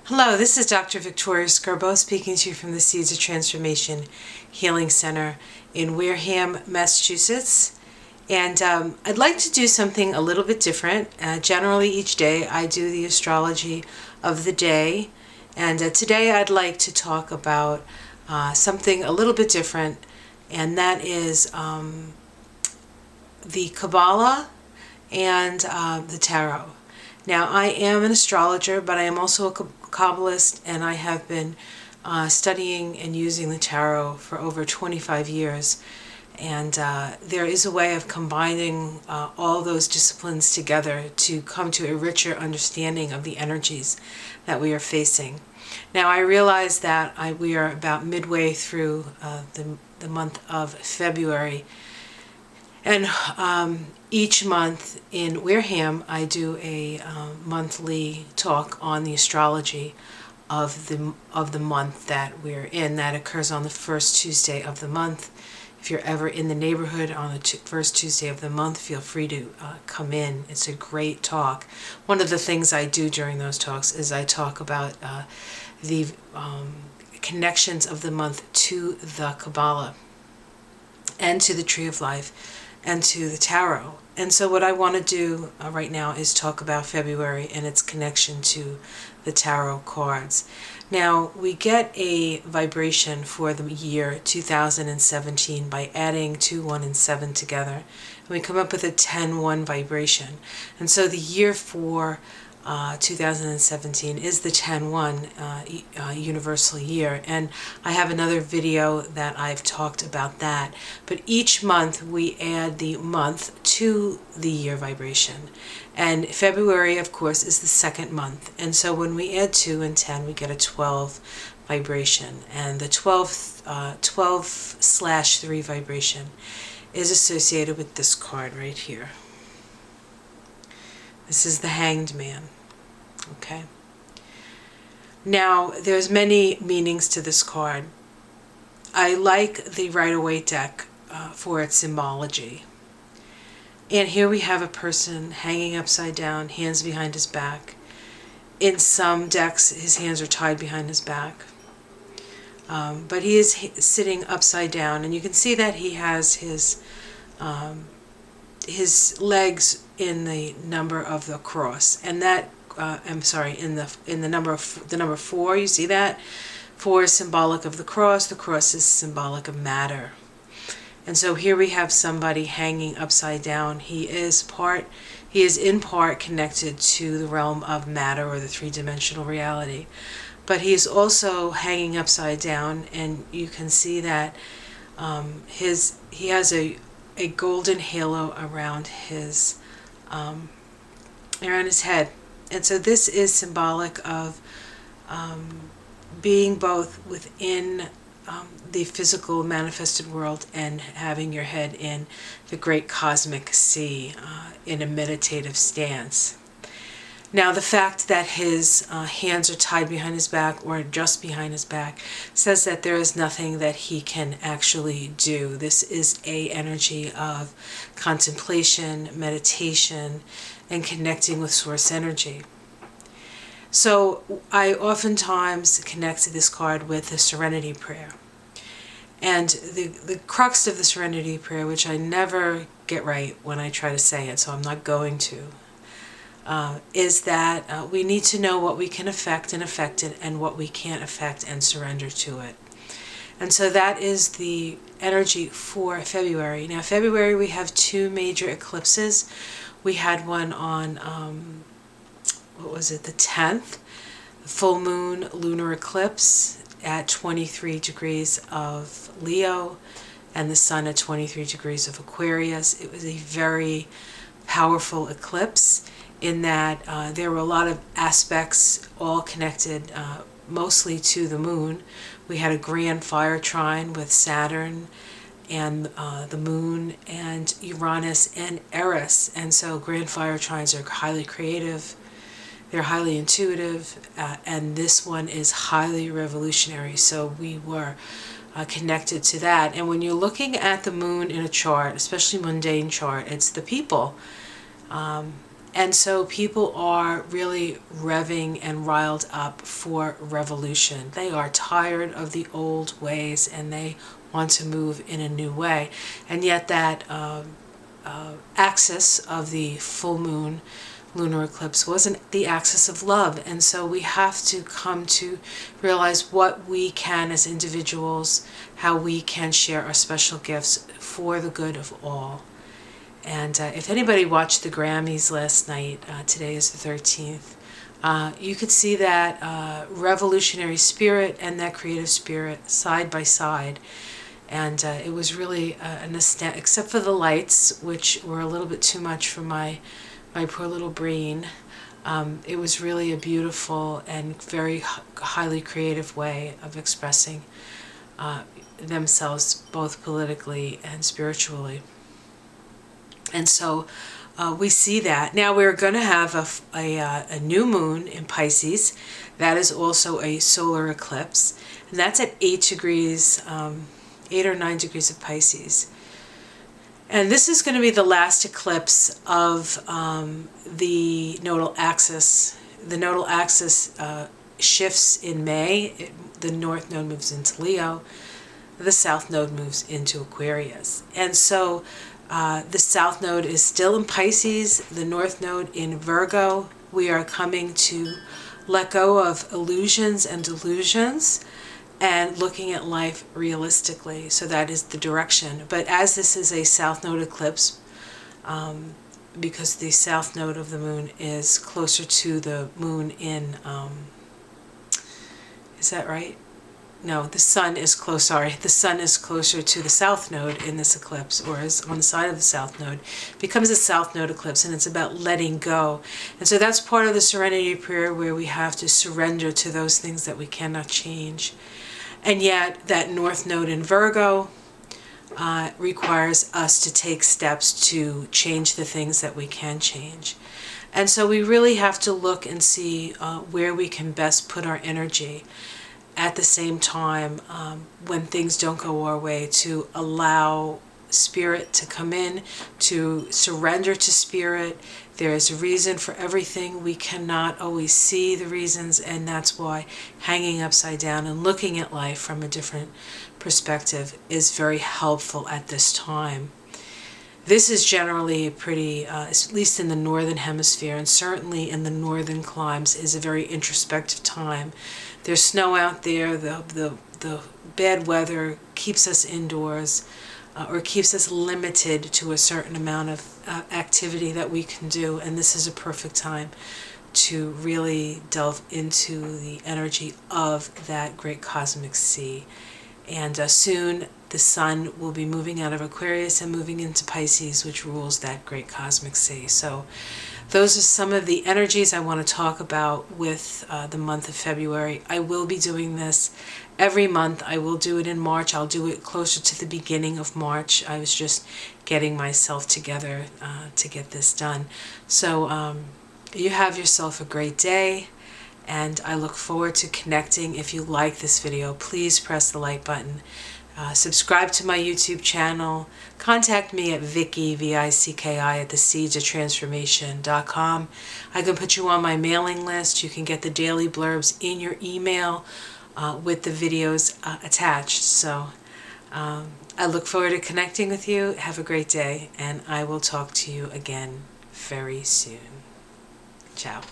Hello, this is Dr. Vicki Scerbo speaking to you from the Seeds of Transformation Healing Center in Wareham, Massachusetts. And I'd like to do something a little bit different. Generally each day I do the astrology of the day. And today I'd like to talk about something a little bit different, and that is the Kabbalah and the Tarot. Now, I am an astrologer, but I am also a Kabbalist, and I have been studying and using the tarot for over 25 years. And there is a way of combining all those disciplines together to come to a richer understanding of the energies that we are facing. Now, I realize that we are about midway through the month of February. And each month in Wareham, I do a monthly talk on the astrology of the month that we're in. That occurs on the first Tuesday of the month. If you're ever in the neighborhood on the first Tuesday of the month, feel free to come in. It's a great talk. One of the things I do during those talks is I talk about the connections of the month to the Kabbalah and to the Tree of Life and to the tarot. And so what I want to do right now is talk about February and its connection to the tarot cards. Now, we get a vibration for the year 2017 by adding 2, 1, and 7 together. And we come up with a 10-1 vibration. And so the year for 2017 is the 10-1 universal year, and I have another video that I've talked about that. But each month we add the month to the year vibration, and February, of course, is the second month, and so when we add 2 and 10 we get a 12 vibration, and the 12/3 vibration is associated with this card right here. This is the Hanged Man. Okay. Now, there's many meanings to this card. I like the Rider-Waite deck for its symbology. And here we have a person hanging upside down, hands behind his back. In some decks, his hands are tied behind his back. But he is sitting upside down, and you can see that he has his legs in the number of the cross, and that in the number 4. You see that 4 is symbolic of the cross. The cross is symbolic of matter, and so here we have somebody hanging upside down. He is in part connected to the realm of matter, or the 3-dimensional reality, but he is also hanging upside down, and you can see that he has a golden halo around his head. And so this is symbolic of being both within the physical manifested world and having your head in the great cosmic sea in a meditative stance. Now, the fact that his hands are tied behind his back, or just behind his back, says that there is nothing that he can actually do. This is an energy of contemplation, meditation, and connecting with source energy. So I oftentimes connect this card with the Serenity Prayer. And the crux of the Serenity Prayer, which I never get right when I try to say it, so I'm not going to, is that we need to know what we can affect and affect it, and what we can't affect and surrender to it. And so that is the energy for February. Now, February we have 2 major eclipses. We had one on, the 10th, the full moon lunar eclipse at 23 degrees of Leo, and the sun at 23 degrees of Aquarius. It was a very powerful eclipse in that there were a lot of aspects all connected mostly to the moon. We had a grand fire trine with Saturn and the moon and Uranus and Eris, and so grand fire trines are highly creative, they're highly intuitive, and this one is highly revolutionary, so we were connected to that. And when you're looking at the moon in a chart, especially mundane chart, it's the people, And so people are really revving and riled up for revolution. They are tired of the old ways and they want to move in a new way. And yet that axis of the full moon lunar eclipse wasn't the axis of love. And so we have to come to realize what we can as individuals, how we can share our special gifts for the good of all. And if anybody watched the Grammys last night, today is the 13th, you could see that revolutionary spirit and that creative spirit side by side. And it was really except for the lights, which were a little bit too much for my poor little brain. It was really a beautiful and very highly creative way of expressing themselves, both politically and spiritually. And so we see that. Now we're going to have a new moon in Pisces. That is also a solar eclipse. And that's at 8 degrees, 8 or 9 degrees of Pisces. And this is going to be the last eclipse of the nodal axis. The nodal axis shifts in May. The north node moves into Leo. The south node moves into Aquarius. And so the south node is still in Pisces, the north node in Virgo. We are coming to let go of illusions and delusions and looking at life realistically. So that is the direction. But as this is a south node eclipse, because the south node of the moon is closer to the moon in, is that right? No, the sun is close, sorry. The sun is closer to the south node in this eclipse, or is on the side of the south node. It becomes a south node eclipse, and it's about letting go. And so that's part of the serenity prayer, where we have to surrender to those things that we cannot change. And yet that north node in Virgo requires us to take steps to change the things that we can change. And so we really have to look and see where we can best put our energy. At the same time, when things don't go our way, to allow spirit to come in, to surrender to spirit. There is a reason for everything. We cannot always see the reasons, and that's why hanging upside down and looking at life from a different perspective is very helpful at this time. This is generally a pretty, at least in the northern hemisphere, and certainly in the northern climes, is a very introspective time. There's snow out there, the bad weather keeps us indoors, or keeps us limited to a certain amount of activity that we can do, and this is a perfect time to really delve into the energy of that great cosmic sea. And soon the sun will be moving out of Aquarius and moving into Pisces, which rules that great cosmic sea. So those are some of the energies I want to talk about with the month of February. I will be doing this every month. I will do it in March. I'll do it closer to the beginning of March. I was just getting myself together to get this done. So you have yourself a great day, and I look forward to connecting. If you like this video, please press the like button. Subscribe to my YouTube channel. Contact me at Vicki, V-I-C-K-I, at theseedsoftransformation.com. I can put you on my mailing list. You can get the daily blurbs in your email with the videos attached. So I look forward to connecting with you. Have a great day, and I will talk to you again very soon. Ciao.